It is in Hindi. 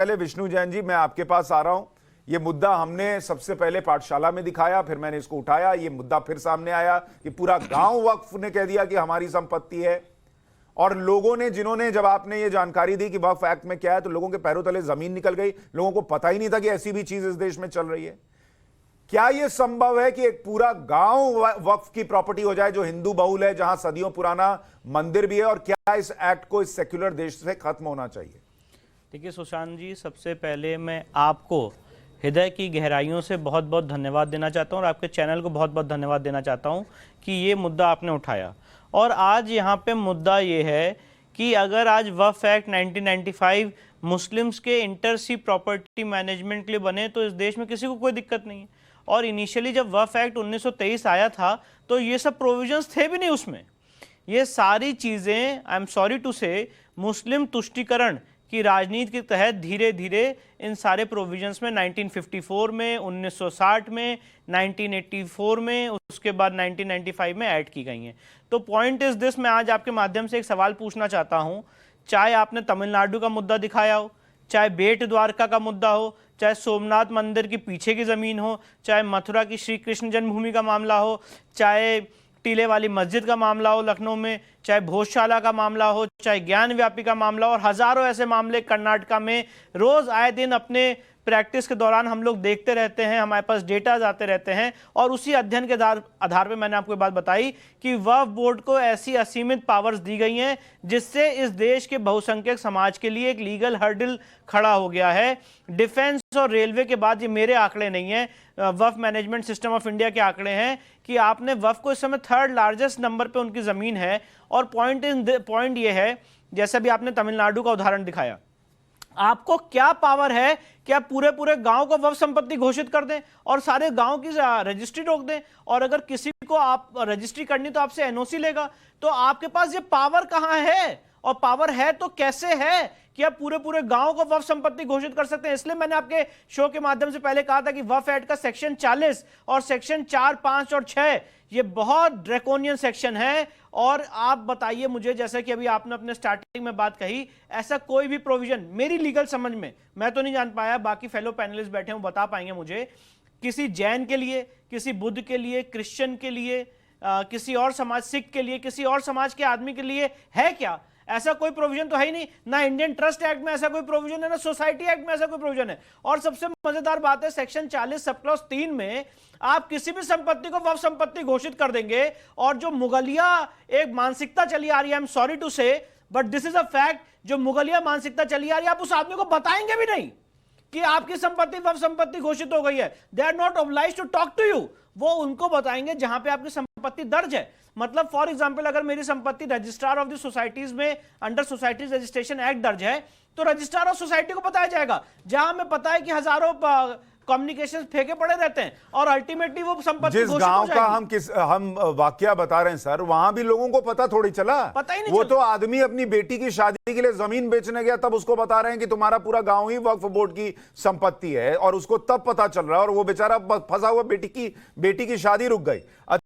पहले विष्णु जैन जी, मैं आपके पास आ रहा हूं। ये मुद्दा हमने सबसे पहले पाठशाला में दिखाया, फिर मैंने इसको उठाया, ये मुद्दा फिर सामने आया कि पूरा गांव वक्फ ने कह दिया कि हमारी संपत्ति है। और लोगों ने, जिन्होंने, जब आपने ये जानकारी दी कि वक्फ एक्ट में क्या है, तो लोगों के पैरों तले जमीन निकल गई। लोगों को पता ही नहीं था कि ऐसी भी चीज इस देश में चल रही है। क्या यह संभव है कि एक पूरा गांव वक्फ की प्रॉपर्टी हो जाए जो हिंदू बहुल है, जहां सदियों पुराना मंदिर भी है? और क्या इस एक्ट को इस सेक्युलर देश से खत्म होना चाहिए? देखिए सुशांत जी, सबसे पहले मैं आपको हृदय की गहराइयों से बहुत बहुत धन्यवाद देना चाहता हूं और आपके चैनल को बहुत बहुत धन्यवाद देना चाहता हूं कि ये मुद्दा आपने उठाया। और आज यहाँ पे मुद्दा ये है कि अगर आज वक्फ एक्ट 1995 मुस्लिम्स के इंटरसी प्रॉपर्टी मैनेजमेंट के लिए बने तो इस देश में किसी को कोई दिक्कत नहीं है। और इनिशियली जब वक्फ एक्ट 1923 आया था तो ये सब प्रोविजंस थे भी नहीं उसमें। ये सारी चीज़ें, आई एम सॉरी टू से, मुस्लिम तुष्टीकरण की राजनीति के तहत धीरे धीरे इन सारे प्रोविजंस में 1954 में, 1960 में, 1984 में, उसके बाद 1995 में ऐड की गई हैं। तो पॉइंट इज दिस, मैं आज आपके माध्यम से एक सवाल पूछना चाहता हूं। चाहे आपने तमिलनाडु का मुद्दा दिखाया हो, चाहे बेट द्वारका का मुद्दा हो, चाहे सोमनाथ मंदिर के पीछे की ज़मीन हो, चाहे मथुरा की श्री कृष्ण जन्मभूमि का मामला हो, चाहे टीले वाली मस्जिद का मामला हो लखनऊ में, चाहे भोजशाला का मामला हो, चाहे ज्ञान व्यापी का मामला हो, और हजारों ऐसे मामले कर्नाटका में रोज आए दिन अपने प्रैक्टिस के दौरान हम लोग देखते रहते हैं, हमारे पास डेटा आते रहते हैं। और उसी अध्ययन के आधार पे मैंने आपको बात बताई कि वक्फ बोर्ड को ऐसी असीमित पावर्स दी गई हैं जिससे इस देश के बहुसंख्यक समाज के लिए एक लीगल हर्डल खड़ा हो गया है। डिफेंस और रेलवे के बाद, ये मेरे आंकड़े नहीं है, वक्फ मैनेजमेंट सिस्टम ऑफ इंडिया के आंकड़े हैं कि आपने वक्फ को इस समय 3rd लार्जेस्ट नंबर पे उनकी जमीन है। और पॉइंट ये है, जैसे भी आपने तमिलनाडु का उदाहरण दिखाया, आपको क्या पावर है कि आप पूरे पूरे गांव को वक्फ संपत्ति घोषित कर दें और सारे गांव की रजिस्ट्री रोक दें? और अगर किसी को आप रजिस्ट्री करनी तो आपसे एनओसी लेगा। तो आपके पास ये पावर कहां है? और पावर है तो कैसे है कि आप पूरे पूरे गांव को वक्फ संपत्ति घोषित कर सकते हैं? इसलिए मैंने आपके शो के माध्यम से पहले कहा था कि वक्फ एक्ट का सेक्शन 40 और सेक्शन 4, 5 और 6 ये बहुत ड्रैकोनियन सेक्शन है। और आप बताइए मुझे, जैसे कि अभी आपने अपने स्टार्टिंग में बात कही, ऐसा कोई भी प्रोविजन मेरी लीगल समझ में, मैं तो नहीं जान पाया, बाकी फेलो पैनलिस्ट बैठे हैं बता पाएंगे मुझे, किसी जैन के लिए, किसी बुद्ध के लिए, क्रिश्चियन के लिए, किसी और समाज, सिख के लिए, किसी और समाज के आदमी के लिए है क्या? ऐसा कोई प्रोविजन तो है ही नहीं। ना इंडियन ट्रस्ट एक्ट में ऐसा कोई प्रोविजन है, ना सोसाइटी एक्ट में ऐसा कोई प्रोविजन है। और सबसे मजेदार बात है, सेक्शन 40 सब क्लॉज 3 में आप किसी भी संपत्ति को वक्फ संपत्ति घोषित कर देंगे। और जो मुगलिया एक मानसिकता चली आ रही है, आई एम सॉरी टू से but this is a fact, जो मुगलिया मानसिकता चली आ रही है, आप उस आदमी को बताएंगे भी नहीं कि आपकी संपत्ति वक्फ संपत्ति घोषित हो गई है। They are not obliged to talk to you. वो उनको बताएंगे जहां पे आपकी संपत्ति दर्ज है। मतलब फॉर एग्जांपल, अगर मेरी संपत्ति रजिस्ट्रार ऑफ द सोसाइटीज में अंडर सोसाइटीज रजिस्ट्रेशन एक्ट दर्ज है, तो रजिस्ट्रार ऑफ सोसाइटी को बताया जाएगा। जहां हमें पता है कि हजारों कम्युनिकेशन फेंके पड़े रहते हैं और अल्टीमेटली वो संपत्ति जिस गांव का हम वाकया बता रहे हैं सर, वहां भी लोगों को पता थोड़ी चला। पता ही नहीं वो चला। तो आदमी अपनी बेटी की शादी के लिए जमीन बेचने गया, तब उसको बता रहे हैं कि तुम्हारा पूरा गांव ही वक्फ बोर्ड की संपत्ति है, और उसको तब पता चल रहा है, और वो बेचारा फंसा हुआ, बेटी की शादी रुक गई।